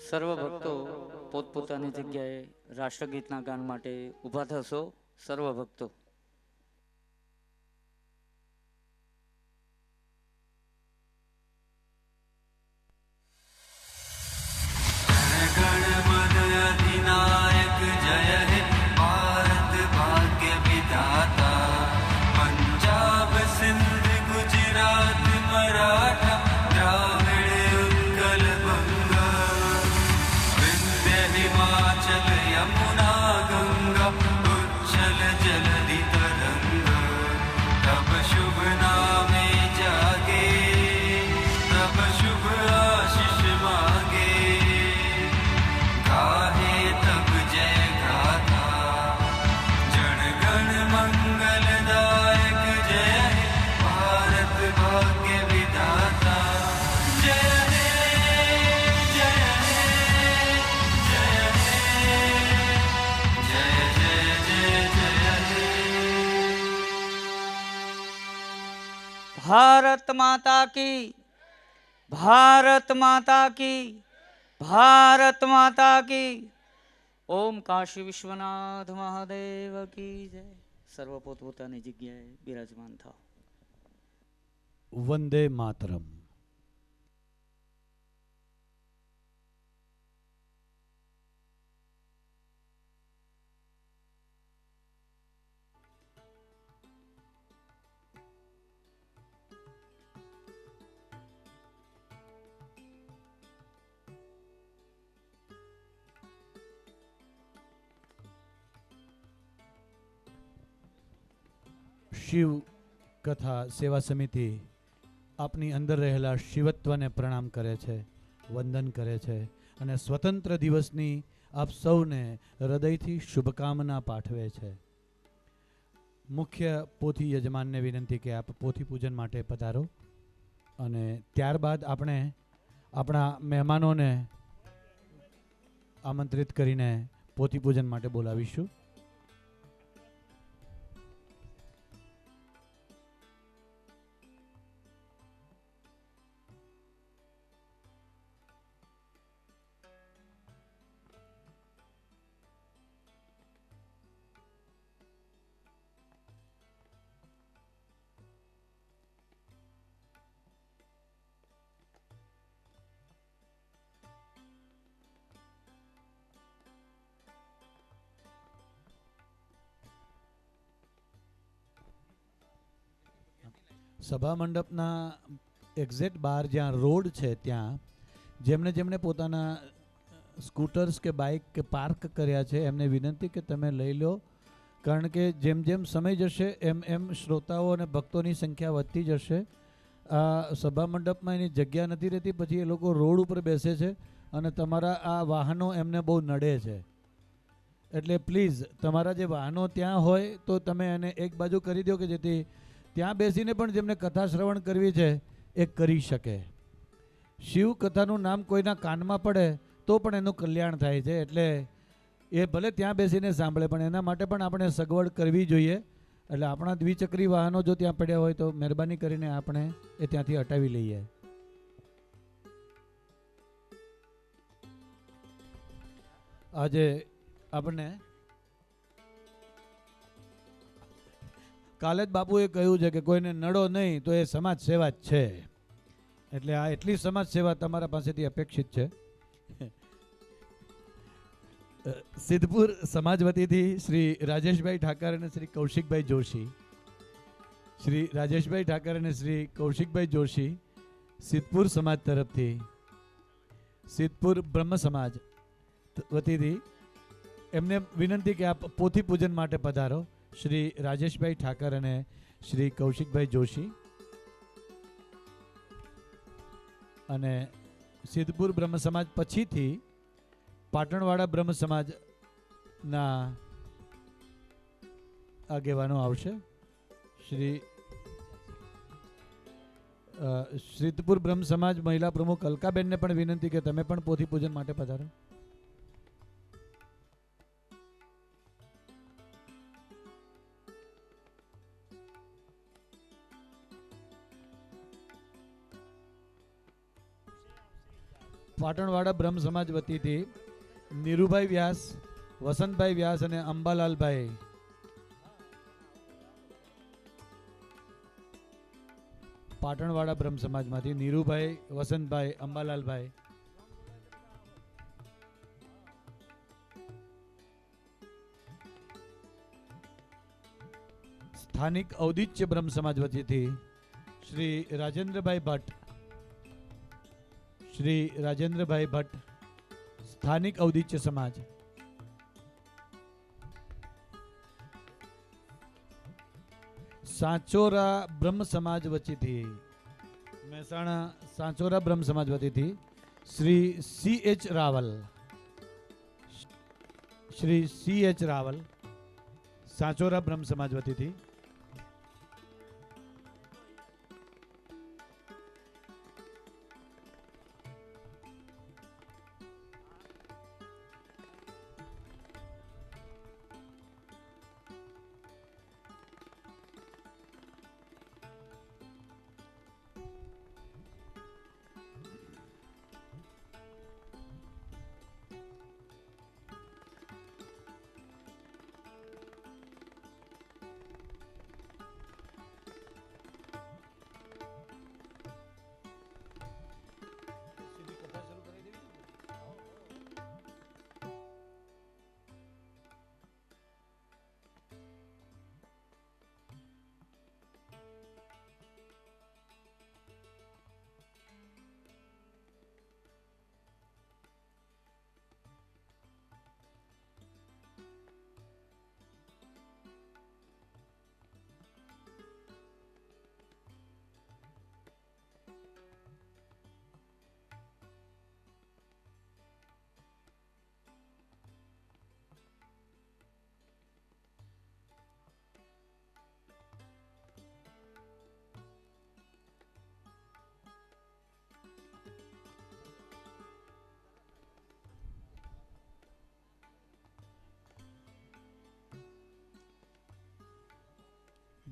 સર્વ ભક્તો પોતપોતાની જગ્યાએ રાષ્ટ્રગીતના ગાન માટે ઊભા થશો. સર્વ ભક્તો अधिनायक जय हे भारत भाग्य विधाता पंजाब सिंध गुजरात मराठा द्राविड़ उत्कल बंगा विंध्य हिमाचल यमुना गंगा उच्छल जलधि तरंग तब शुभ नामे जागे तब शुभ आशीष मांगे गाहे तब जय गाथा जन गण मंगलदायक जय हे भारत भाग्य विधाता जय हे जय हे जय हे जय जय जय जय हे। ભારત માતા કી, ભારત માતા કી, ભારત માતા કી। ઓમ કાશી વિશ્વનાથ મહાદેવ કી જય। સર્વ પોતપોતાની જગ્યાએ બિરાજમાન થાઓ। વંદે માતરમ। શિવ કથા સેવા સમિતિ આપની અંદર રહેલા શિવત્વને પ્રણામ કરે છે, વંદન કરે છે અને સ્વતંત્ર દિવસની આપ સૌને હૃદયથી શુભકામના પાઠવે છે। મુખ્ય પોથી યજમાનને વિનંતી કે આપ પોથી પૂજન માટે પધારો અને ત્યારબાદ આપણે આપણા મહેમાનોને આમંત્રિત કરીને પોથી પૂજન માટે બોલાવીશું। સભા મંડપના એક્ઝેક્ટ બહાર જ્યાં રોડ છે ત્યાં જેમણે જેમણે પોતાના સ્કૂટર્સ કે બાઇક કે પાર્ક કર્યા છે એમને વિનંતી કે તમે લઈ લો, કારણ કે જેમ જેમ સમય જશે એમ એમ શ્રોતાઓ અને ભક્તોની સંખ્યા વધતી જશે। આ સભા મંડપમાં એની જગ્યા નથી રહેતી, પછી એ લોકો રોડ ઉપર બેસે છે અને તમારા આ વાહનો એમને બહુ નડે છે। એટલે પ્લીઝ તમારા જે વાહનો ત્યાં હોય તો તમે એને એક બાજુ કરી દો કે જેથી ત્યાં બેસીને પણ જેમને કથા શ્રવણ કરવી છે એ કરી શકે। શિવ કથાનું નામ કોઈના કાનમાં પડે તો પણ એનું કલ્યાણ થાય છે, એટલે એ ભલે ત્યાં બેસીને સાંભળે પણ એના માટે પણ આપણે સગવડ કરવી જોઈએ। એટલે આપણા દ્વિચક્રી વાહનો જો ત્યાં પડ્યા હોય તો મહેરબાની કરીને આપણે એ ત્યાંથી હટાવી લઈએ। આજે આપણને કાલે જ બાપુએ કહ્યું છે કે કોઈને નડો નહીં તો એ સમાજ સેવા જ છે, એટલે આ એટલી સમાજ સેવા તમારા પાસેથી અપેક્ષિત છે। સિદ્ધપુર સમાજ વતીથી શ્રી રાજેશભાઈ ઠાકર અને શ્રી કૌશિકભાઈ જોશી, શ્રી રાજેશભાઈ ઠાકર અને શ્રી કૌશિકભાઈ જોશી સિદ્ધપુર સમાજ તરફથી સિદ્ધપુર બ્રહ્મ સમાજ વતીથી એમને વિનંતી કે આપ પોથી પૂજન માટે પધારો। શ્રી રાજેશભાઈ ઠાકર અને શ્રી કૌશિકભાઈ જોશી અને સિદ્ધપુર બ્રહ્મ સમાજ પછીથી પાટણવાડા બ્રહ્મ સમાજના આગેવાનો આવશે। શ્રી સિદ્ધપુર બ્રહ્મ સમાજ મહિલા પ્રમુખ અલકાબેનને પણ વિનંતી કે તમે પણ પોથી પૂજન માટે પધારો। પાટણવાડા બ્રહ્મ સમાજ વતીથી નીરુભાઈ વ્યાસ, વસંતભાઈ વ્યાસ અને અંબાલાલભાઈ. પાટણવાડા બ્રહ્મ સમાજમાંથી નીરુભાઈ, વસંતભાઈ, અંબાલાલભાઈ. સ્થાનિક ઔદિત્ય બ્રહ્મ સમાજ વતીથી શ્રી રાજેન્દ્રભાઈ ભટ્ટ, શ્રી રાજેન્દ્રભાઈ ભટ્ટ, સ્થાનિક ઔદિત્ય સમાજ. સાંચોરા બ્રહ્મ સમાજ વતીથી મહેસાણા સાંચોરા બ્રહ્મ સમાજ વતીથી શ્રી સી.એચ. રાવલ, શ્રી સી.એચ. રાવલ, સાંચોરા બ્રહ્મ સમાજ વતીથી.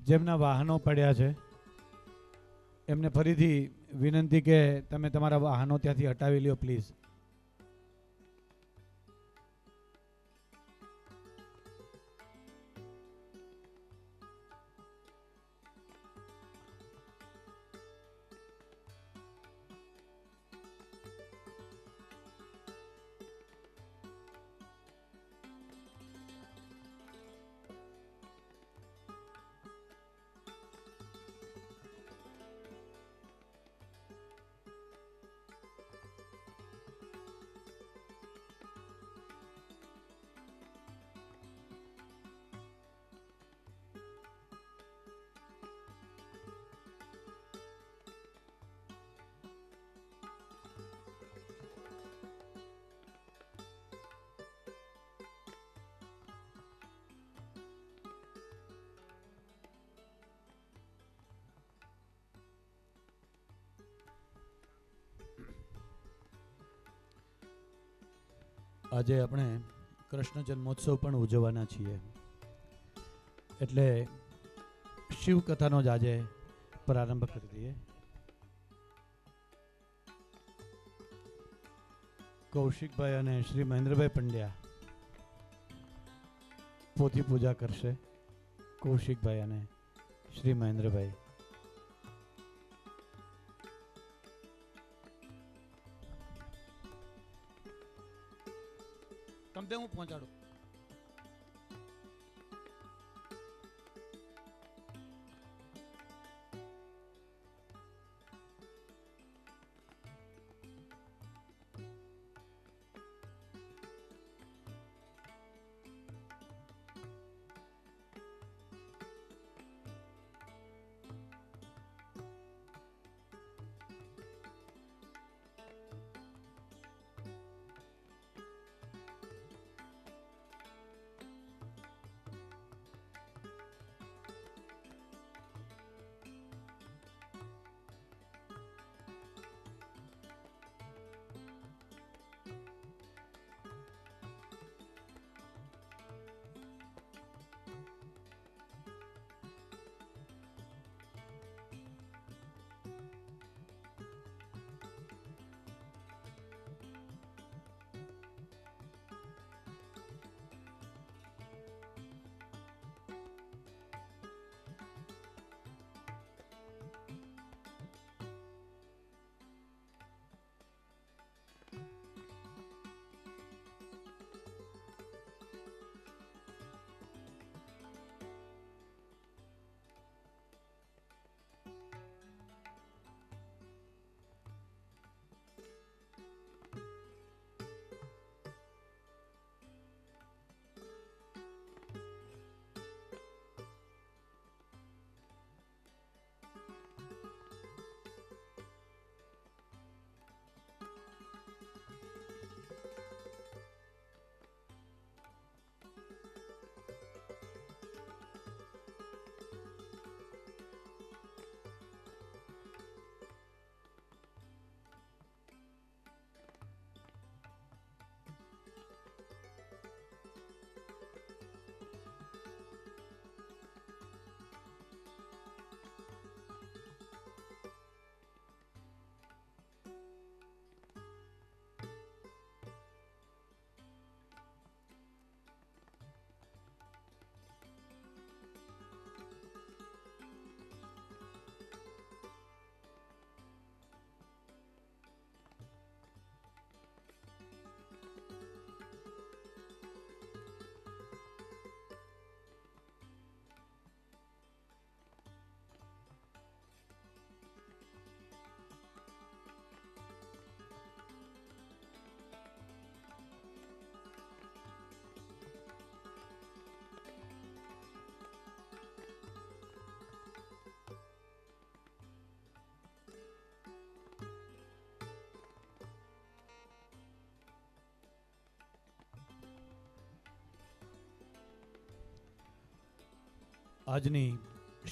જેમના વાહનો પડ્યા છે એમને ફરીથી વિનંતી કે તમે તમારા વાહનો ત્યાંથી હટાવી લ્યો પ્લીઝ. આજે આપણે કૃષ્ણ જન્મોત્સવ પણ ઉજવવાના છીએ એટલે શિવ કથાનો જ આજે પ્રારંભ કરી દઈએ. કૌશિકભાઈ અને શ્રી મહેન્દ્રભાઈ પંડ્યા પોથી પૂજા કરશે. કૌશિકભાઈ અને શ્રી મહેન્દ્રભાઈ. તમને હું પહોંચાડું. આજની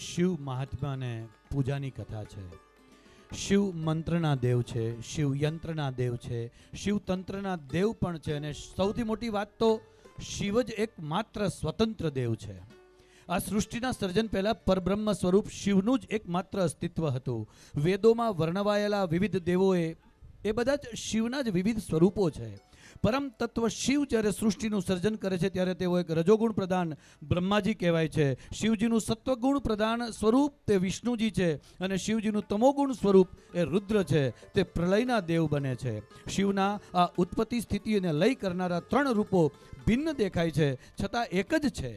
શિવ મહાત્મા અને પૂજાની કથા છે. શિવ મંત્રના દેવ છે, શિવ યંત્રના દેવ છે, શિવ તંત્રના દેવ પણ છે, અને સૌથી મોટી વાત તો શિવ જ એક માત્ર સ્વતંત્ર દેવ છે. આ સૃષ્ટિના સર્જન પહેલા પરબ્રહ્મ સ્વરૂપ શિવનું જ એકમાત્ર અસ્તિત્વ હતું. વેદોમાં વર્ણવાયેલા વિવિધ દેવોએ એ બધા જ શિવના જ વિવિધ સ્વરૂપો છે. પરમ તત્વ શિવ જ્યારે સૃષ્ટિનું સર્જન કરે છે ત્યારે તેઓ એક રજોગુણ પ્રધાન બ્રહ્માજી કહેવાય છે. શિવજીનું સત્વગુણ પ્રધાન સ્વરૂપ તે વિષ્ણુજી છે, અને શિવજીનું તમોગુણ સ્વરૂપ એ રુદ્ર છે, તે પ્રલયના દેવ બને છે. શિવના આ ઉત્પત્તિ સ્થિતિ અને લય કરનારા ત્રણ રૂપો ભિન્ન દેખાય છે, છતાં એક જ છે.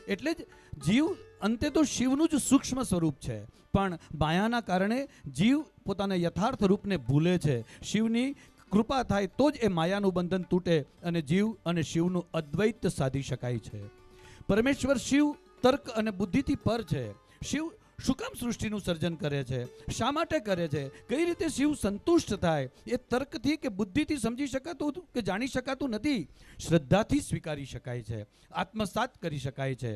એટલે જ જીવ અંતે તો શિવનું જ સૂક્ષ્મ સ્વરૂપ છે, પણ માયાના કારણે જીવ પોતાના યથાર્થ રૂપને ભૂલે છે. શિવની કૃપા થાય તો જ એ માયાનું બંધન તૂટે અને જીવ અને શિવનું અદ્વૈત સાધી શકાય છે. પરમેશ્વર શિવ તર્ક અને બુદ્ધિથી પર છે. શિવ શું કામ સૃષ્ટિનું સર્જન કરે છે, શા માટે કરે છે, કઈ રીતે શિવ સંતુષ્ટ થાય, એ તર્કથી કે બુદ્ધિથી સમજી શકાતું કે જાણી શકાતું નથી. શ્રદ્ધાથી સ્વીકારી શકાય છે, આત્મસાત કરી શકાય છે.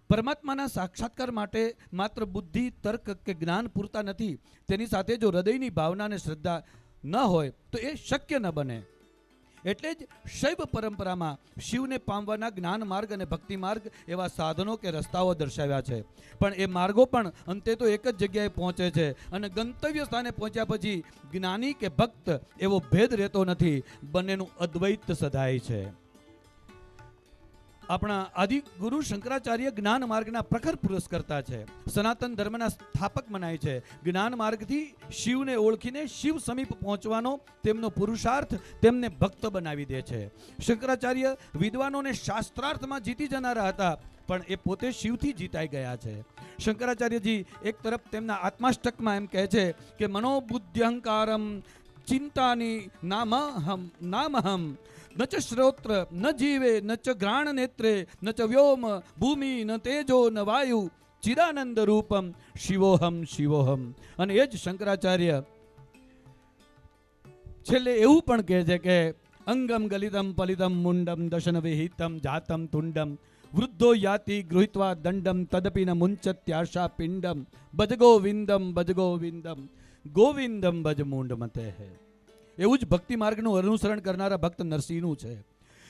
પરમાત્માના સાક્ષાત્કાર માટે માત્ર બુદ્ધિ, તર્ક કે જ્ઞાન પૂરતા નથી. તેની સાથે જો હૃદયની ભાવના અને શ્રદ્ધા ન હોય તો એ શક્ય ન બને. એટલે જ શૈવ પરંપરામાં શિવને પામવાના જ્ઞાન માર્ગ અને ભક્તિ માર્ગ એવા સાધનો કે રસ્તાઓ દર્શાવ્યા છે. પણ એ માર્ગો પણ અંતે તો એક જ જગ્યાએ પહોંચે છે, અને ગંતવ્ય સ્થાને પહોંચ્યા પછી જ્ઞાની કે ભક્ત એવો ભેદ રહેતો નથી, બંનેનું અદ્વૈત સધાય છે. આપણા આદિ ગુરુ શંકરાચાર્ય જ્ઞાન માર્ગના પ્રખર પુરસ્કર્તા છે. સનાતન ધર્મના સ્થાપક મનાય છે. જ્ઞાન માર્ગથી શિવને ઓળખીને શિવ સમીપ પહોંચવાનો તેમનો પુરુષાર્થ તેમને ભક્ત બનાવી દે છે. શંકરાચાર્ય વિદ્વાનોને શાસ્ત્રાર્થમાં જીતી જનારા હતા, પણ એ પોતે શિવથી જીતાઈ ગયા છે. શંકરાચાર્યજી એક તરફ તેમના આત્માષ્ટકમાં એમ કહે છે કે મનોબુદ્ધ્યહંકારમ ચિંતાની નામહમ ન ચ શ્રોત્ર ન જીવે ન ચ ઘ્રાણ નેત્રે ન ચ વ્યોમ ભૂમિ ન તેજો ન વાયુ ચિદાનંદ રૂપમ શિવોહમ શિવોહમ. અને એ જ શંકરાચાર્ય છેલ્લે એવું પણ કહે છે કે અંગમ ગલિતમ પલિતમ મુંડમ દશન વિહિતમ જાતમ તુંડમ વૃદ્ધો યાતિ ગૃહિત્વા દંડમ તદપી ન મુંચત્યાશા પિંડમ ભજ ગોવિંદમ ગોવિંદમ ભજ મૂંડ મતે હે. એવું જ ભક્તિ માર્ગનું અનુસરણ કરનારા ભક્ત નરસિંહનું છે.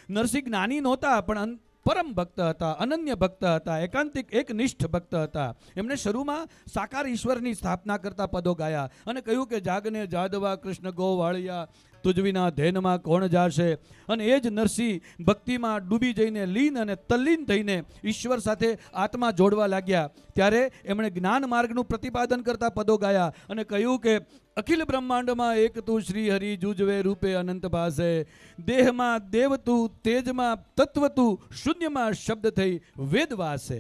નરસિંહ જ્ઞાની નહોતા, પણ પરમ ભક્ત હતા, અનન્ય ભક્ત હતા, એકાંતિક એકનિષ્ઠ ભક્ત હતા. એમણે શરૂમાં સાકાર ઈશ્વરની સ્થાપના કરતા પદો ગાયા અને કહ્યું કે જાગને જાદવા કૃષ્ણ ગોવાળિયા તુજ વિના ધેનમાં કોણ જાશે. અને એ જ નરસિંહ ભક્તિમાં ડૂબી જઈને લીન અને તલ્લીન થઈને ઈશ્વર સાથે આત્મા જોડવા લાગ્યા. ત્યારે એમણે જ્ઞાન માર્ગનું પ્રતિપાદન કરતા પદો ગાયા અને કહ્યું કે અખિલ બ્રહ્માંડમાં એક તું શ્રી હરિ જુજવે રૂપે અનંત ભાસે, દેહમાં દેવ તું, તેજમાં તત્વ તું, શૂન્યમાં શબ્દ થઈ વેદ વાસે.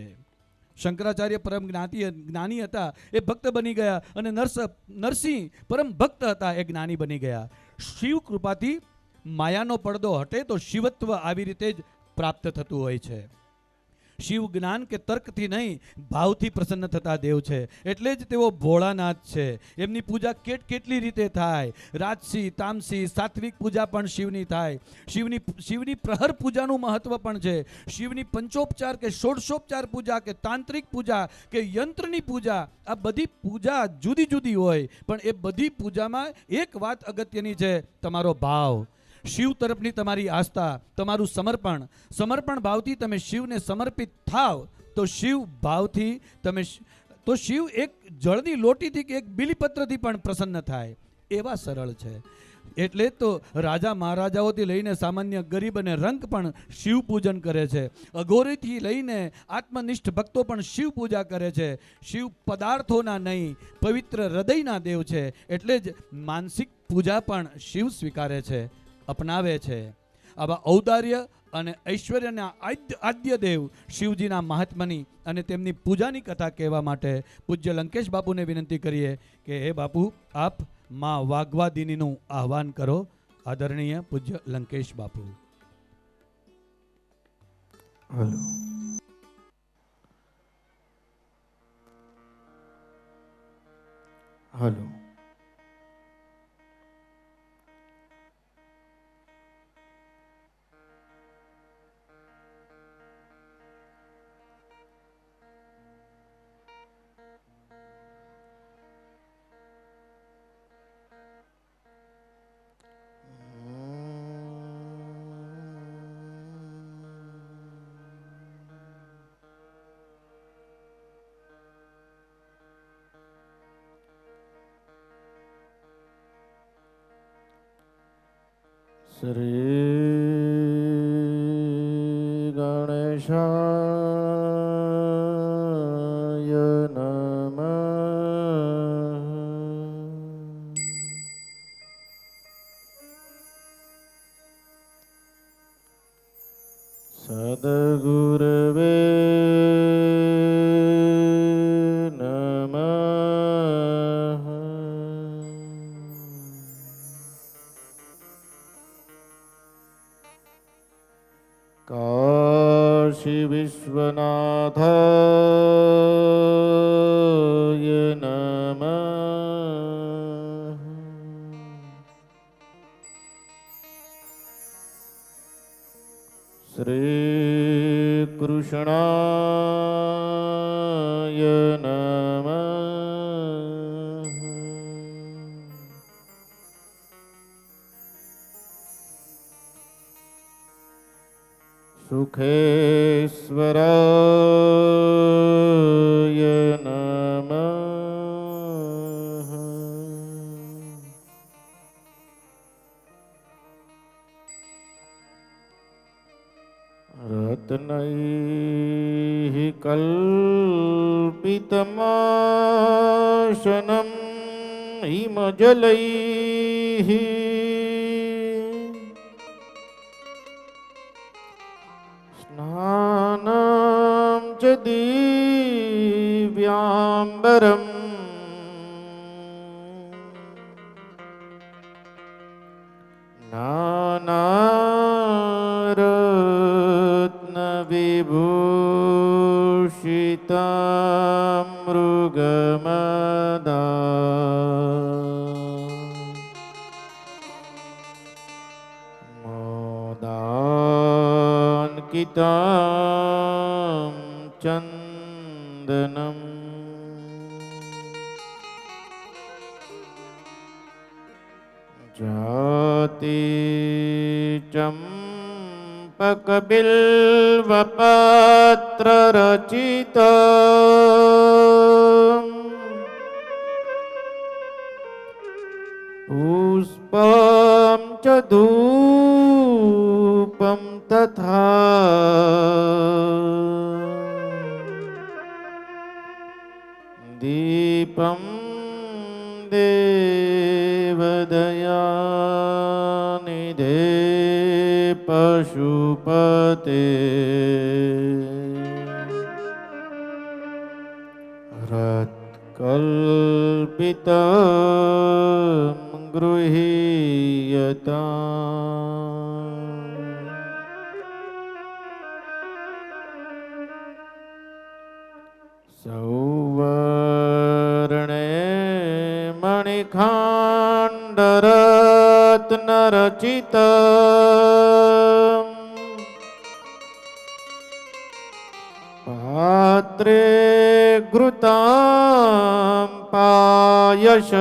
શંકરાચાર્ય પરમ જ્ઞાની હતા, એ ભક્ત બની ગયા, અને નરસિંહ પરમ ભક્ત હતા, એ જ્ઞાની બની ગયા. શિવ કૃપાથી માયાનો પડદો હટે તો શિવત્વ આવી રીતે જ પ્રાપ્ત થતું હોય છે. શિવ જ્ઞાન કે તર્કથી નહીં, ભાવથી પ્રસન્ન થતા દેવ છે. એટલે જ તેઓ ભોળાનાથ છે. એમની પૂજા કેટલી રીતે થાય. રાજસી, તામસી, સાત્વિક પૂજા પણ શિવની થાય. શિવની પ્રહર પૂજાનું મહત્વ પણ છે. શિવની પંચોપચાર કે ષોડશોપચાર પૂજા કે તાંત્રિક પૂજા કે યંત્રની પૂજા, આ બધી પૂજા જુદી જુદી હોય, પણ એ બધી પૂજામાં એક વાત અગત્યની છે, તમારો ભાવ. શિવ તરફની તમારી આસ્થા, તમારું સમર્પણ ભાવથી તમે શિવને સમર્પિત થાવ તો શિવ ભાવથી તો શિવ એક જળની લોટીથી કે એક બીલીપત્રથી પણ પ્રસન્ન થાય, એવા સરળ છે. એટલે તો રાજા મહારાજાઓથી લઈને સામાન્ય ગરીબ અને રંક પણ શિવ પૂજન કરે છે. અઘોરીથી લઈને આત્મનિષ્ઠ ભક્તો પણ શિવ પૂજા કરે છે. શિવ પદાર્થોના નહીં, પવિત્ર હૃદયના દેવ છે. એટલે જ માનસિક પૂજા પણ શિવ સ્વીકારે છે, અપનાવે છે. આવા ઔદાર્ય અને ઐશ્વર્યના આદ્ય દેવ શિવજીના મહાત્માની અને તેમની પૂજાની કથા કહેવા માટે પૂજ્ય લંકેશ બાપુને વિનંતી કરીએ કે હે બાપુ, આપ માં વાગ્વાદિનીનું આહવાન કરો. આદરણીય પૂજ્ય લંકેશ બાપુ. હલો. હલો. શ્રી ગણેશાય નમઃ. સદગુરવે નમઃ. કાશી વિશ્વનાથાય નમઃ. શ્રી કૃષ્ણાય નમઃ. સુખેશ્વરાય નમઃ. રત્નૈઃ કલ્પિતમાશનં હિમજલૈઃ સ્નાनं ચ દિવ્યાંબરम् નાનારત્નવિભૂષિતાં મૃગમદા મોદાન્કિતાં ચંદનમ જાતિ ચંપકબિલ્વપત્ર રચિત પુષ્પમ ચ ધૂપમ તથા દીપમ દેવદયાનિધે પશુપતે રત્કલ્પિતં ગૃહીયતાम्. સૌવર્ણે મણિખાંડરત્નરચિત પાત્રે ઘૃતાં પાયસ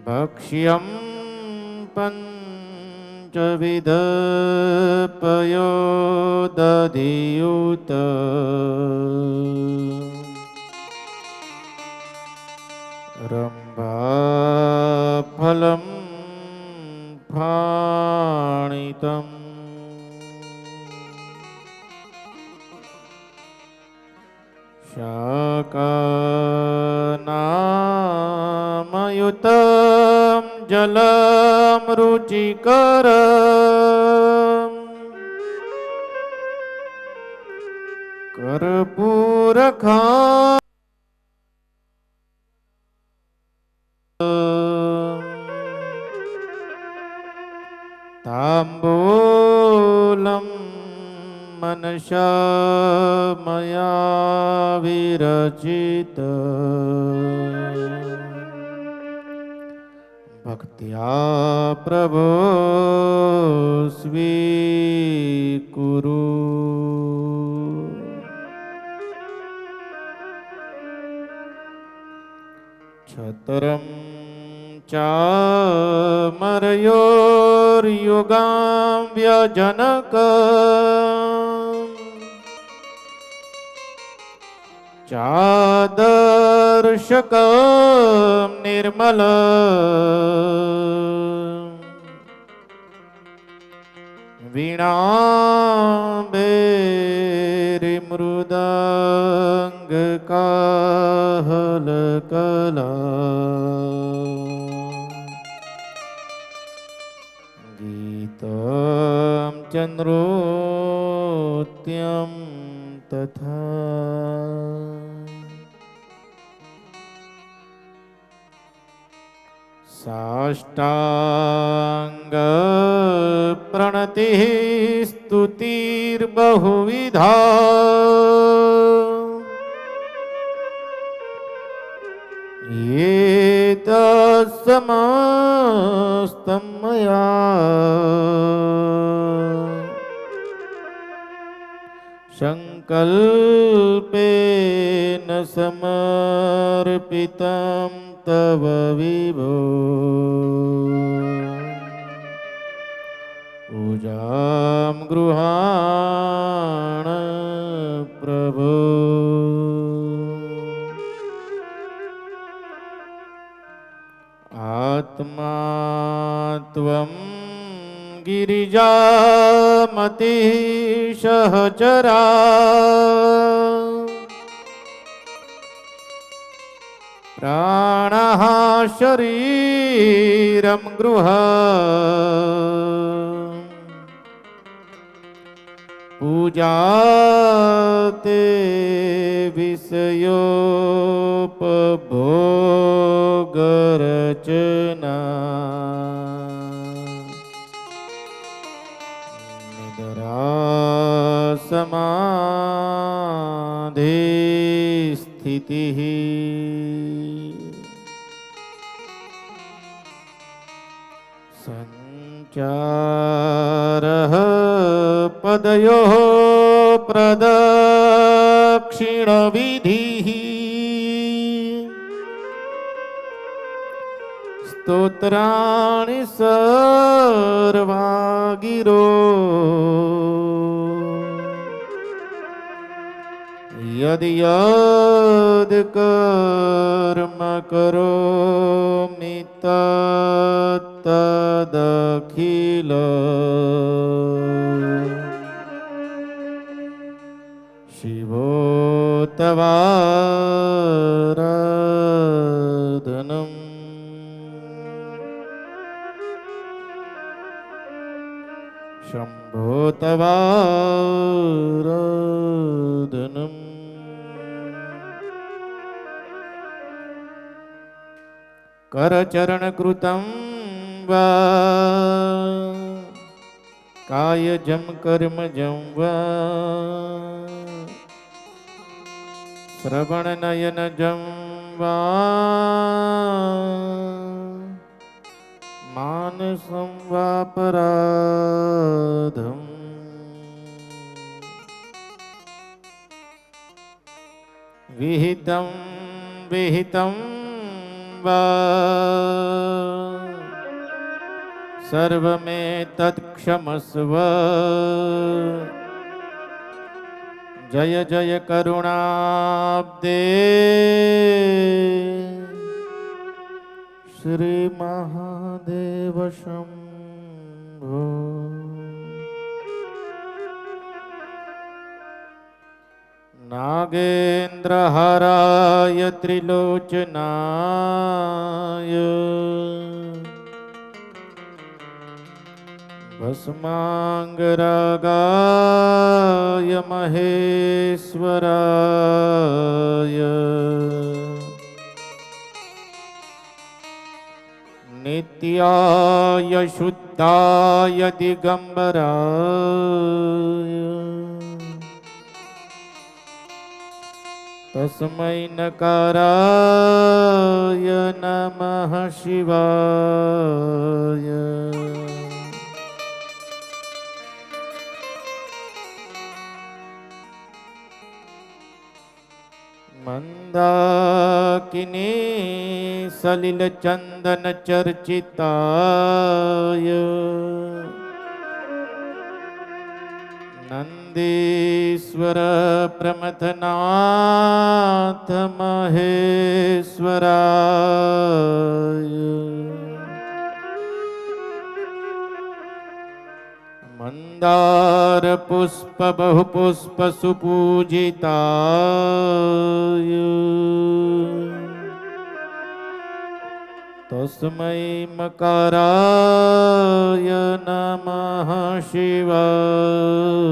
ભક્ષ્યં પંચવિધ પયોદધિયુત રંભાફલં ફાણિતम् શાકાનામયુતં જલમ રુચિકરમ કર્પૂરખા તાંબૂલમ મનસા મયા વિરચિત ભક્ત્યા પ્રભો સ્વીકુરુ. છતરમ ચામરયોર્યુગાં વ્યજનક चादर्शकं निर्मल वीणाम्बेरि मृदङ्गकाहलकला गीतं चन्द्रोत्यं तथा साष्टांग प्रणतिः स्तुतिर्बहुविधा ये तत्समस्तं मया संकल्पेन समर्पितं तव विभो पूजां गृहाण प्रभो आत्मा त्वं गिरिजामति सहचरा प्राणः शरीरं गृह पूजाते विषयोपभोगरचना निद्रा समाधि स्थितिः संचारः पदयोः प्रदक्षिणविधिः स्तोत्राणि सर्वा गिरो यदि यद् कर्म करोमि तत्तदखिल शिवो तवाराधनम् शम्भो तवाराधनम् करचरणकृतं वा कायजं कर्मजं वा श्रवणनयनजं वा मानसं वा पराधम् विहितं विहितं वा सर्वमेतत्क्षमस्व जय जय करुणाब्दे श्री महादेव शंभो नागेन्द्रहराय त्रिलोचनाय भस्मांगरागाय महेश्वराय नित्याय शुद्धाय दिगंबराय तस्मै नकाराय नमः शिवाय मंदाकिनी सलिल चंदन चर्चिताय नंदी ईश्वर प्रमथनाथ महेश्वराय मंदार पुष्प बहुपुष्प सुपूजिताय तस्मै मकाराय नमः शिवाय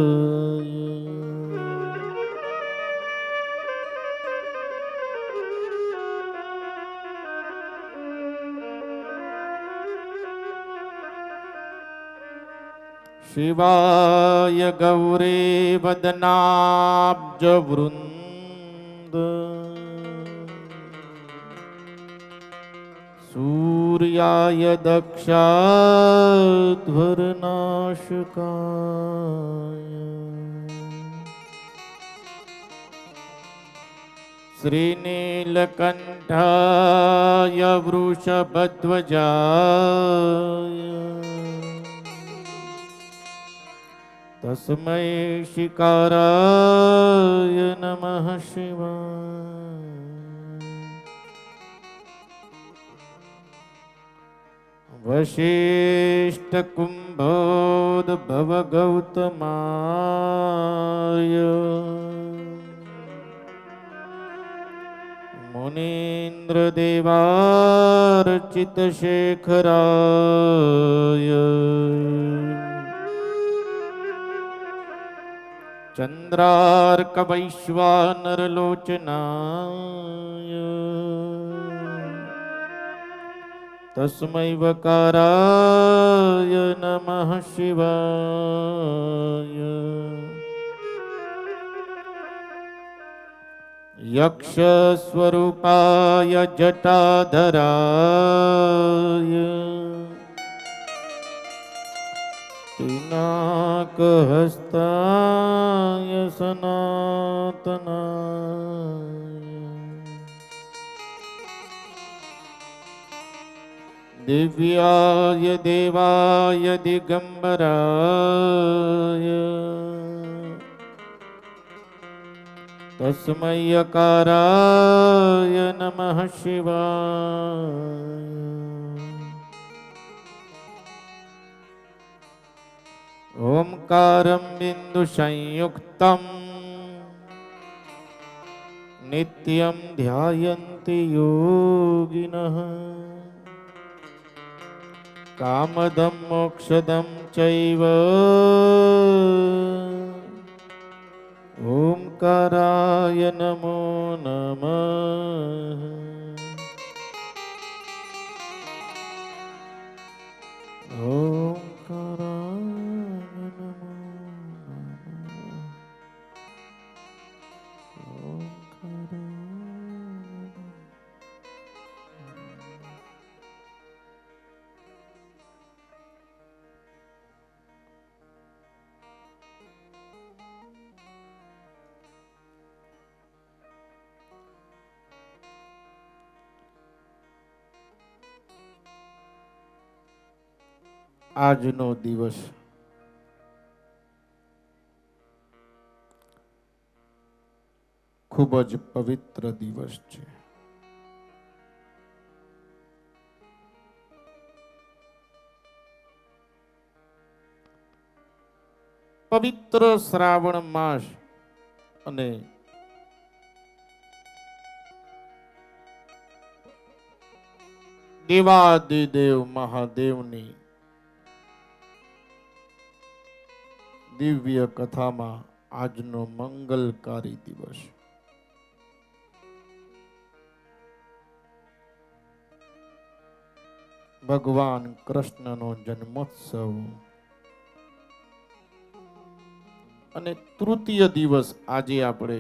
शिवाय गौरी वदनाब्ज वृंद सूर्याय दक्षाध्वरनाशकाय श्रीनीलकण्ठाय वृषभध्वजाय तस्मै शिकाराय नमः शिवाय वशिष्ठ कुम्भोद्भव गौतमाय मुनीन्द्र देवार्चित शेखराय चंद्रार्क वैश्वानरलोचनाय तस्मै वकाराय नमः शिवाय यक्ष स्वरूपाय जटाधराय पिनाकहस्ताय सनातनाय दिव्याय देवाय दिगंबराय तस्मै यकाराय नमः शिवाय ओंकारं बिंदु संयुक्तं नित्यं ध्यायन्ति योगिनः कामदं मोक्षदं चैव ओंकाराय नमो नमः ओंकाराय नमो नमः ओंकाराय આજનો દિવસ ખૂબ જ પવિત્ર દિવસ છે. પવિત્ર શ્રાવણ માસ અને દેવાદિદેવ મહાદેવની દિવ્ય કથામાં આજનો મંગલકારી દિવસ ભગવાન કૃષ્ણનો જન્મોત્સવ અને તૃતીય દિવસ આજે આપણે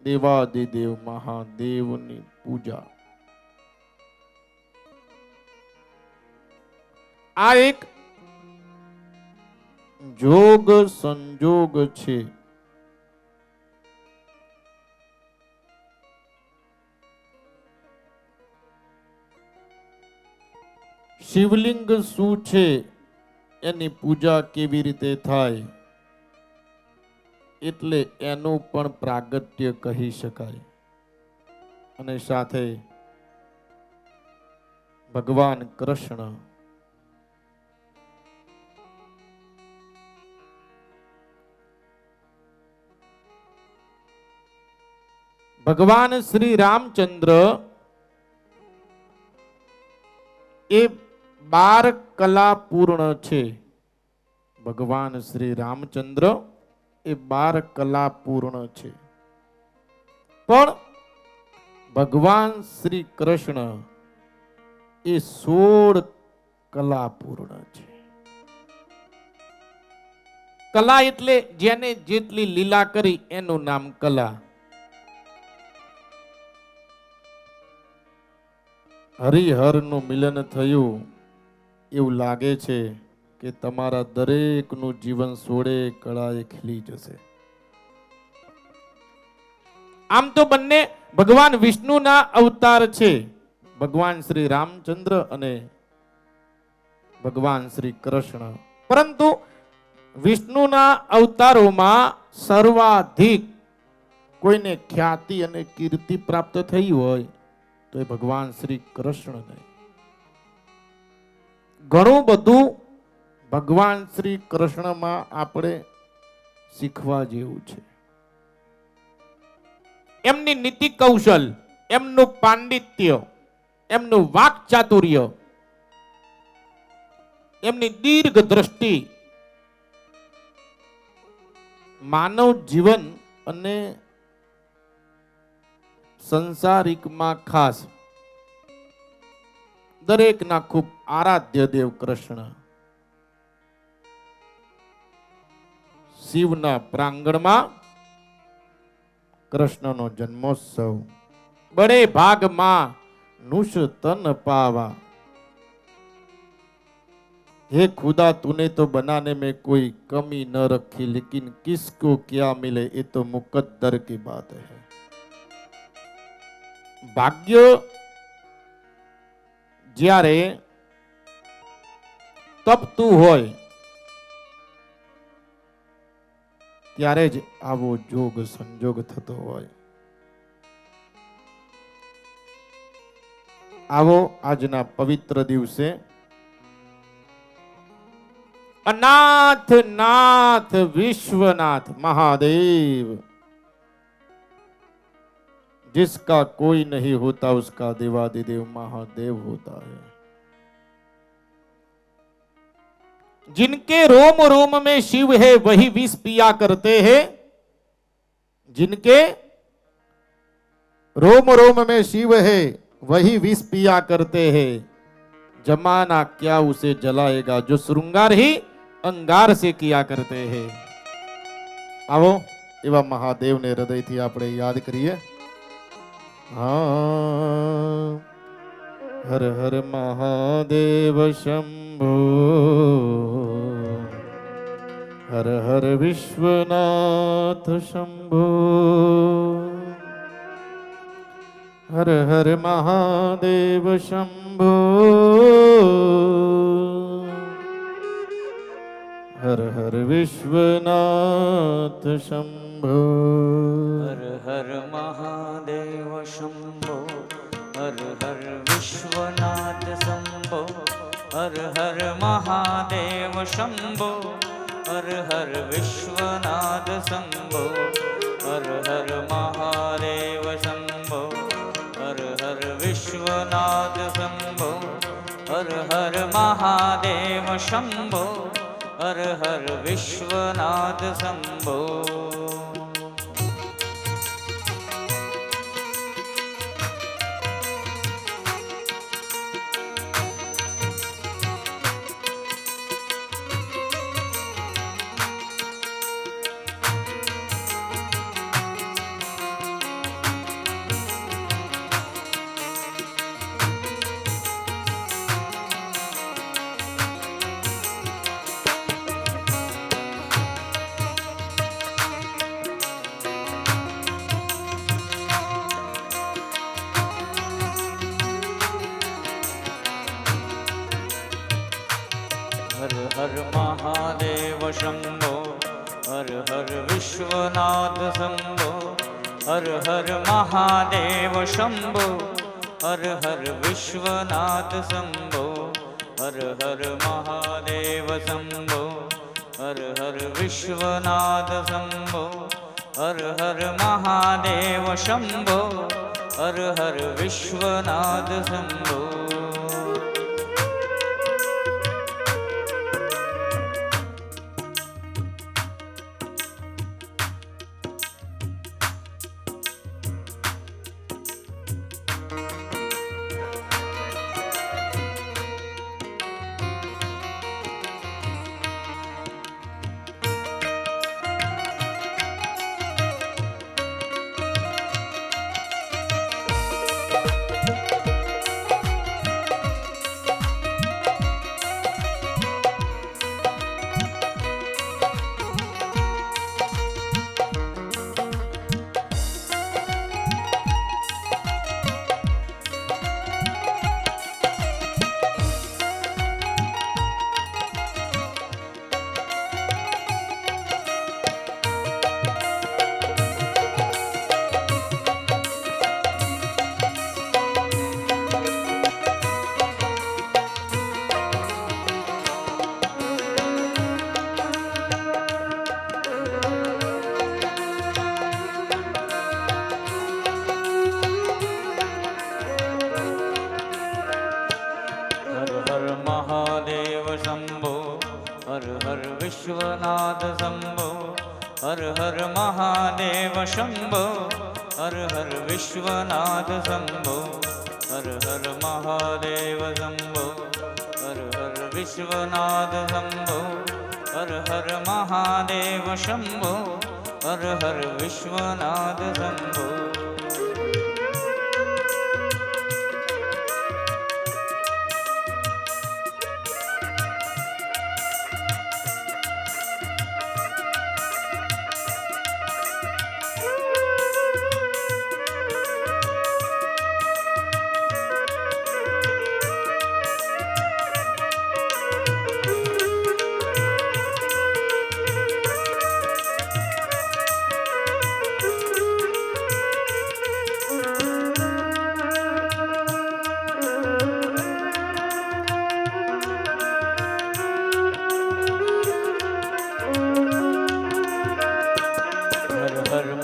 દેવાદિદેવ મહાદેવની પૂજા. આ એક જોગ સંજોગ છે. શિવલિંગ શું છે, એની પૂજા કેવી રીતે થાય, એટલે એનું પણ પ્રાગટ્ય કહી શકાય. અને સાથે ભગવાન કૃષ્ણ ભગવાન શ્રી રામચંદ્ર એ 12 કલા પૂર્ણ છે. ભગવાન શ્રી રામચંદ્ર એ 12 કલા પૂર્ણ છે. પણ ભગવાન શ્રી કૃષ્ણ એ 16 કલા પૂર્ણ છે. કલા એટલે જેને જેટલી લીલા કરી એનું નામ કલા. હરિહરનું મિલન થયું એવું લાગે છે કે તમારા દરેકનું જીવન 16 કળાએ ખીલી જશે. આમ તો બંને ભગવાન વિષ્ણુના અવતાર છે, ભગવાન શ્રી રામચંદ્ર અને ભગવાન શ્રી કૃષ્ણ. પરંતુ વિષ્ણુના અવતારોમાં સર્વાધિક કોઈને ખ્યાતિ અને કીર્તિ પ્રાપ્ત થઈ હોય તો એ ભગવાન શ્રી કૃષ્ણને. ઘણું બધું ભગવાન શ્રી કૃષ્ણમાં આપણે શીખવા જેવું છે. એમની નીતિ કૌશલ, એમનું પાંડિત્ય, એમનું વાક ચાતુર્ય, એમની દીર્ઘ દ્રષ્ટિ માનવ જીવન અને સંસારિકમાં ખાસ દરેકના ખૂબ આરાધ્ય દેવ કૃષ્ણ. શિવના પ્રાંગણમાં કૃષ્ણનો જન્મોત્સવ. બડે ભાગમાં નુષ તન પાવા. हे खुदा तूने तो बनाने में कोई कमी न रखी, लेकिन किसको क्या मिले ये तो मुकद्दर की बात है. ભાગ્ય જ્યારે તપતું હોય ત્યારે જ આવો જોગ સંજોગ થતો હોય. આવો આજના પવિત્ર દિવસે अनाथ नाथ विश्वनाथ महादेव, जिसका कोई नहीं होता उसका देवादिदेव महादेव होता है. जिनके रोम रोम में शिव है वही विष पिया करते हैं. जिनके रोम रोम में शिव है वही विष पिया करते हैं. जमाना क्या उसे जलाएगा जो श्रृंगार ही अंगार से किया करते हैं. आओ एवा महादेव ने हृदय थी આપણે યાદ કરીએ. हाँ, हर हर महादेव शंभो, हर हर विश्वनाथ शंभो, हर हर महादेव शंभो, हर हर विश्वनाथ शंभो. હર હર મહાદેવ શંભો, હર હર વિશ્વનાથ શંભો, હર હર મહાદેવ શંભો, હર હર વિશ્વનાથ શંભો, હર હર મહાદેવ શંભો, હર હર વિશ્વનાથ શંભો, હર હર મહાદેવ શંભો, હર હર વિશ્વનાથ શંભો. हर हर महादेव शंभो, હર હર વિશ્વનાથ શંભો, હર હર મહાદેવ શંભો, હર હર વિશ્વનાથ શંભો, હર હર મહાદેવ શંભો, હર હર વિશ્વનાથ શંભો, હર હર મહાદેવ શંભો, હર હર વિશ્વનાથ શંભો. વિશ્વનાથ શંભો, હર હર મહાદેવ શંભો, હર હર વિશ્વનાથ શંભો, હર હર મહાદેવ શંભો, હર હર વિશ્વનાથ શંભો, હર હર મહાદેવ શંભો, હર હર વિશ્વનાથ શંભો.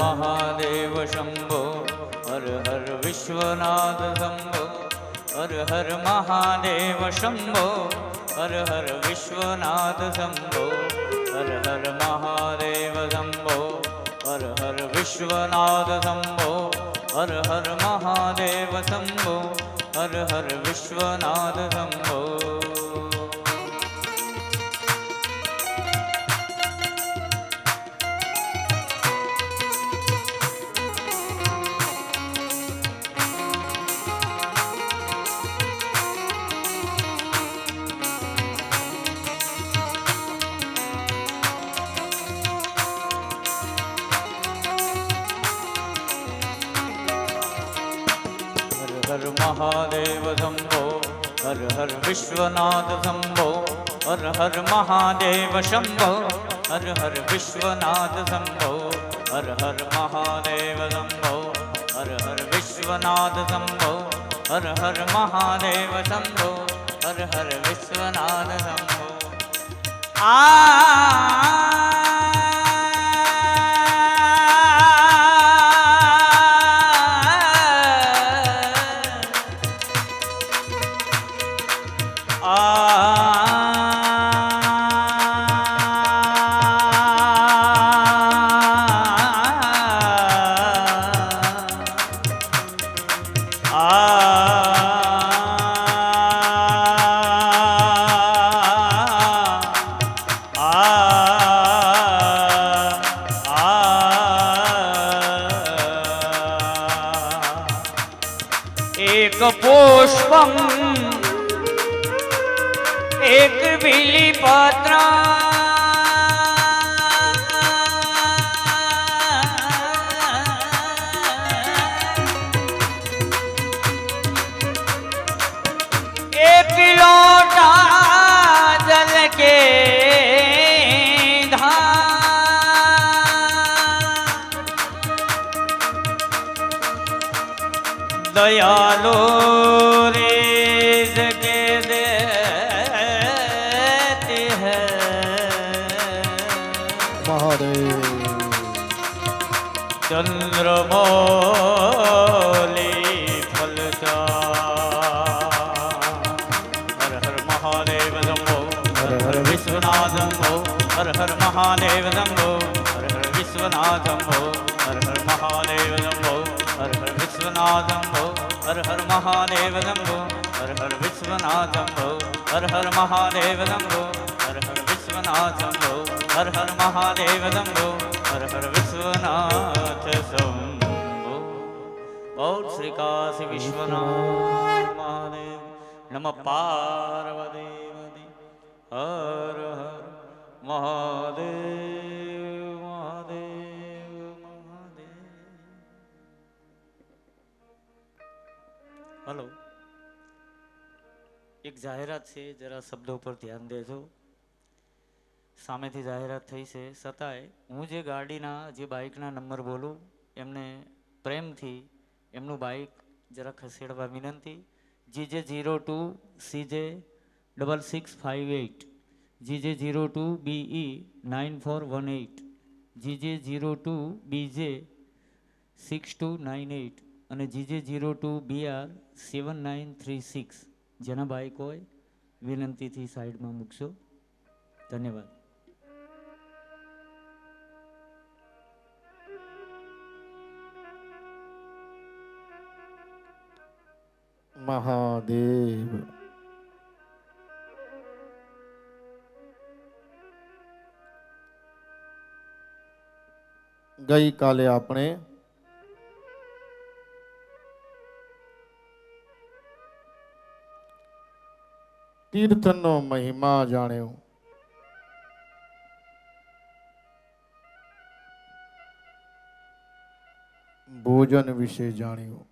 મહાદેવ શંભો, હર હર વિશ્વનાથ શંભો, હર હર મહાદેવ શંભો, હર હર વિશ્વનાથ શંભો, હર હર મહાદેવ શંભો, હર હર વિશ્વનાથ શંભો, હર હર મહાદેવ શંભો, હર હર વિશ્વનાથ શંભો. हर महादेव शंभो, हर हर विश्वनाथ शंभो, हर हर महादेव शंभो, हर हर विश्वनाथ शंभो, हर हर महादेव शंभो, हर हर विश्वनाथ शंभो, हर हर महादेव शंभो, हर हर विश्वनाथ शंभो. एक पुष्पम एक बिलीपत्र एक लोटा जल के धार दयालो रेज के देते हैं મહાદેવ चंद्रमौली फलता हर हर महादेव शंभो हर हर विश्वनाथ शंभो हर हर महादेव शंभो हर हर विश्वनाथ शंभो हर हर महादेव शंभो हर हर विश्वनाथ शंभो हर हर महादेव शंभो हर हर विश्वनाथ शंभो हर हर महादेव शंभो हर हर विश्वनाथ शंभो हर हर महादेव शंभो हर हर विश्वनाथ शंभो और श्री काशी विश्वनाथ महादेव नमः पार्वती हर हर महादेव महादेव महादेव। हेलो एक जाહેરાત છે જરા શબ્દો પર ધ્યાન દેજો સામેથી જાહેરાત થઈ છે છતાંય હું જે ગાડીના જે બાઇકના નંબર બોલું એમને પ્રેમથી એમનું બાઇક જરા ખસેડવા વિનંતી GJ02 CJ6658 GJ02 BE 9418 GJ02 BJ 6298 અને GJ02 BR 7936 જેના બાઇક હોય વિનંતીથી સાઈડમાં મૂકશો ધન્યવાદ મહાદેવ ગઈકાલે આપણે તીર્થનો મહિમા જાણ્યો ભોજન વિશે જાણ્યું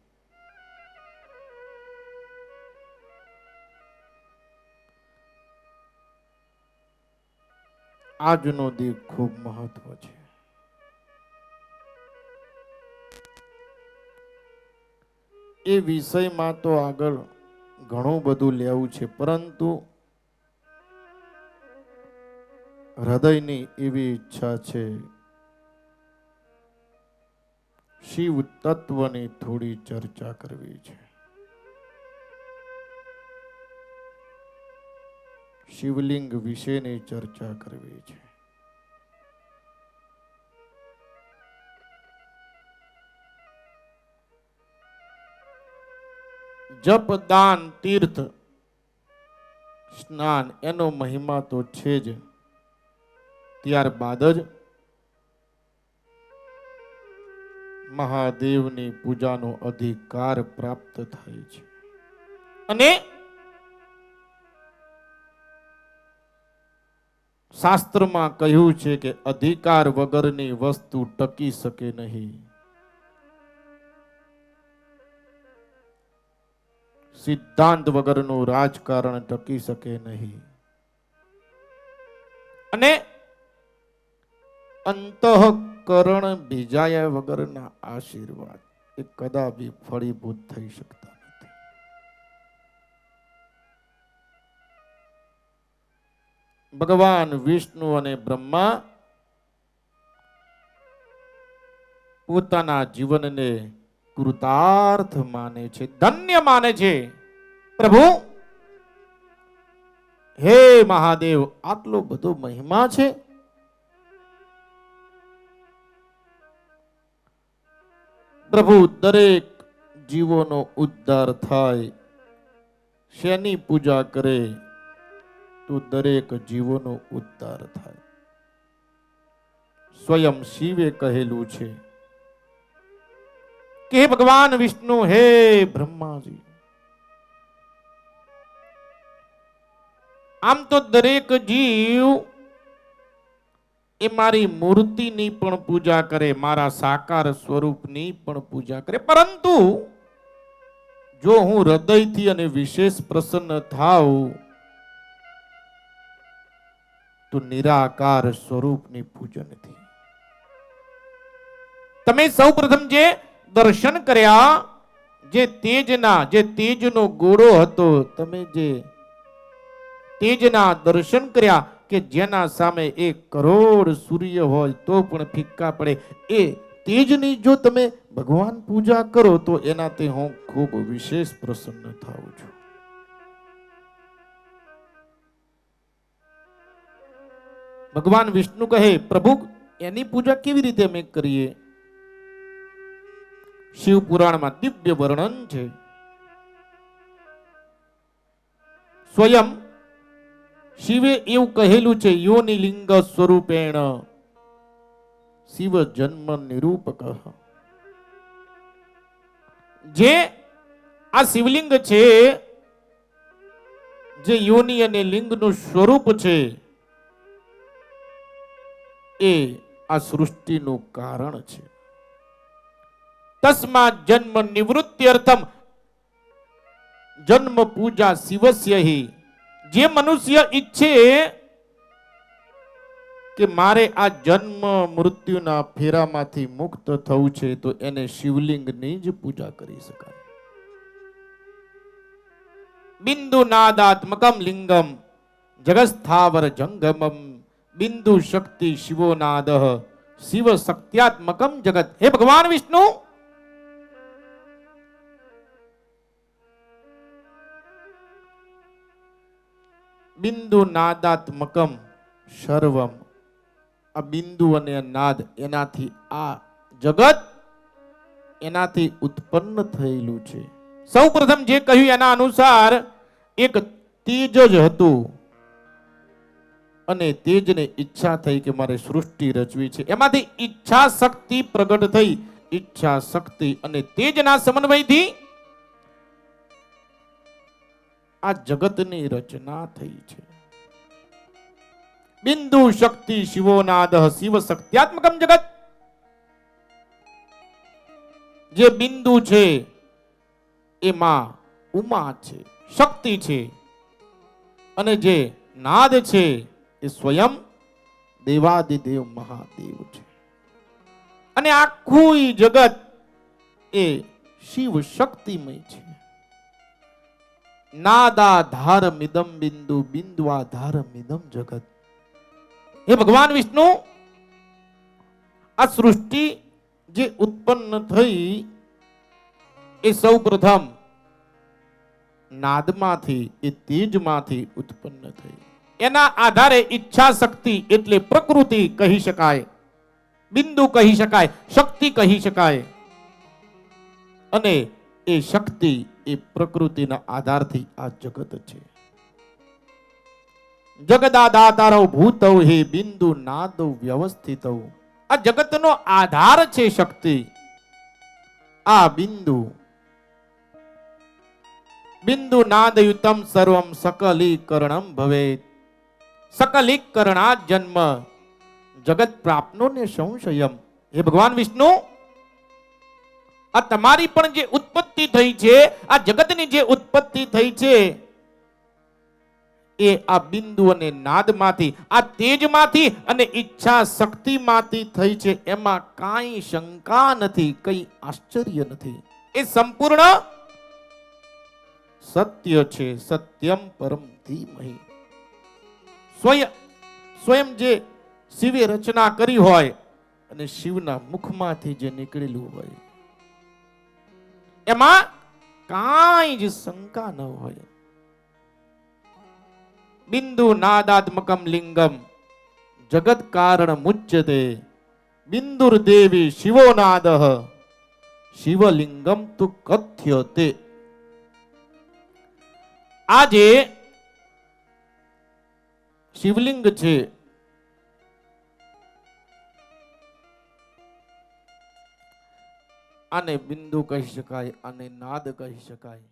આજનો દી ખૂબ મહત્વ છે એ વિષયમાં તો આગળ ઘણું બધું લેવું છે પરંતુ હૃદયની એવી ઈચ્છા છે શિવ તત્વની થોડી ચર્ચા કરવી છે શિવલિંગ વિશેની ચર્ચા કરવી છે જપ દાન તીર્થ સ્નાન એનો મહિમા તો છે જ ત્યારબાદ જ મહાદેવની પૂજાનો અધિકાર પ્રાપ્ત થાય છે અને શાસ્ત્રમાં કહ્યું છે કે અધિકાર વગરની વસ્તુ ટકી શકે નહીં સિદ્ધાંત વગરનું રાજકારણ ટકી શકે નહીં અને અંતઃકરણ ભીજાયા વગરના આશીર્વાદ એ કદાપી ફળીભૂત થઈ શકતા નથી ભગવાન વિષ્ણુ અને બ્રહ્મા પોતાના જીવનને કૃતાર્થ માને છે ધન્ય માને છે પ્રભુ હે મહાદેવ આટલો બધો મહિમા છે પ્રભુ દરેક જીવોનો ઉદ્ધાર થાય શેની પૂજા કરે તો દરેક જીવોનો ઉદ્ધાર થાય સ્વયં શિવે કહેલું છે કે હે ભગવાન વિષ્ણુ હે બ્રહ્માજી આમ તો દરેક જીવ એ મારી મૂર્તિની પણ પૂજા કરે મારા સાકાર સ્વરૂપની પણ પૂજા કરે પરંતુ જો હું હૃદયથી અને વિશેષ પ્રસન્ન થાવ તો નિરાકાર સ્વરૂપની પૂજનથી તમે સૌ પ્રથમ જે દર્શન કર્યા જે તેજનો ગોળો હતો, તમે જે તેજના દર્શન કર્યા કે જેના સામે 1 કરોડ સૂર્ય હોય તો પણ ફિક્કા પડે, એ તેજની જો તમે ભગવાન પૂજા કરો તો એનાથી હું ખૂબ વિશેષ પ્રસન્ન થાઉં છું. ભગવાન વિષ્ણુ કહે, પ્રભુ એની પૂજા કેવી રીતે અમે કરીએ? શિવ પુરાણમાં દિવ્ય વર્ણન છે. સ્વયં શિવે એવું કહેલું છે, યોનિ લિંગ સ્વરૂપેણ શિવ જન્મ નિરૂપક. જે આ શિવલિંગ છે, જે યોનિ અને લિંગનું સ્વરૂપ છે, એ આ સૃષ્ટિનું કારણ છે. તસ્માત જન્મ નિવૃત્ત્યર્થમ જન્મ પૂજા શિવસ્ય હિ. જે મનુષ્ય ઈચ્છે કે મારે આ જન્મ મૃત્યુના ફેરામાંથી મુક્ત થવું છે તો એને શિવલિંગની જ પૂજા કરી શકાય. બિંદુ નાદાત્મકમ લિંગમ જગસ્થાવર જંગમમ બિંદુ શક્તિ શિવો નાદ શિવ શક્ત્યાત્મકમ જગત. હે ભગવાન વિષ્ણુ, બિંદુ નાદાત્મકમ સર્વમ. આ બિંદુ અને નાદ, એનાથી આ જગત એનાથી ઉત્પન્ન થયેલું છે. સૌ પ્રથમ જે કહ્યું એના અનુસાર એક તેજ જ હતું અને તેજને ઈચ્છા થઈ કે મારે સૃષ્ટિ રચવી છે. એમાંથી ઈચ્છા શક્તિ પ્રગટ થઈ. ઈચ્છા શક્તિ અને તેજના સમન્વયથી આ જગતની રચના થઈ છે. બિંદુ શક્તિ શિવો નાદ શિવ શક્ત્યાત્મકમ જગત. જે બિંદુ છે એમાં ઉમા છે, શક્તિ છે, અને જે નાદ છે એ સ્વયં દેવાદિદેવ મહાદેવ છે. અને આખું જગત એ શિવ શક્તિમય છે. નાદાધારમિદમ બિંદુ બિંદુઆધારમિદમ જગત. હે ભગવાન વિષ્ણુ, આ સૃષ્ટિ જે ઉત્પન્ન થઈ એ સૌ પ્રથમ નાદમાંથી, એ તેજમાંથી ઉત્પન્ન થઈ. એના આધારે ઈચ્છા શક્તિ એટલે પ્રકૃતિ કહી શકાય, બિંદુ કહી શકાય, શક્તિ કહી શકાય. અને એ શક્તિ એ પ્રકૃતિના આધારથી આ જગત છે. જગદાદાતારૌ ભૂતૌ હે બિંદુ નાદૌ વ્યવસ્થિતૌ. આ જગતનો આધાર છે શક્તિ. આ બિંદુ બિંદુ નાદયુતમ સર્વમ સકલીકરણમ ભવેત. સકલીકરણા જન્મ જગત પ્રાપ્નો ને સંશયમ. હે ભગવાન વિષ્ણુ, આ તમારી પણ જે ઉત્પત્તિ થઈ છે, આ જગતની જે ઉત્પત્તિ થઈ છે એ આ બિંદુ અને નાદમાંથી, આ તેજમાંથી અને ઈચ્છા શક્તિમાંથી થઈ છે. એમાં કાંઈ શંકા નથી, કઈ આશ્ચર્ય નથી. એ સંપૂર્ણ સત્ય છે. સત્યમ પરમ ધીમહિ. સ્વયં જે શિવે રચના કરી હોય અને શિવના મુખમાંથી જે નીકળેલું હોય એમાં કાંઈ જ શંકા ન હોય. બિંદુ નાદાત્મકમ લિંગમ જગત કારણ મુચ્યતે. બિંદુર દેવી શિવો નાદ શિવલિંગમ તુ કથ્યતે. આ જે શિવલિંગ છે આને બિંદુ કહી શકાય, આને નાદ કહી શકાય.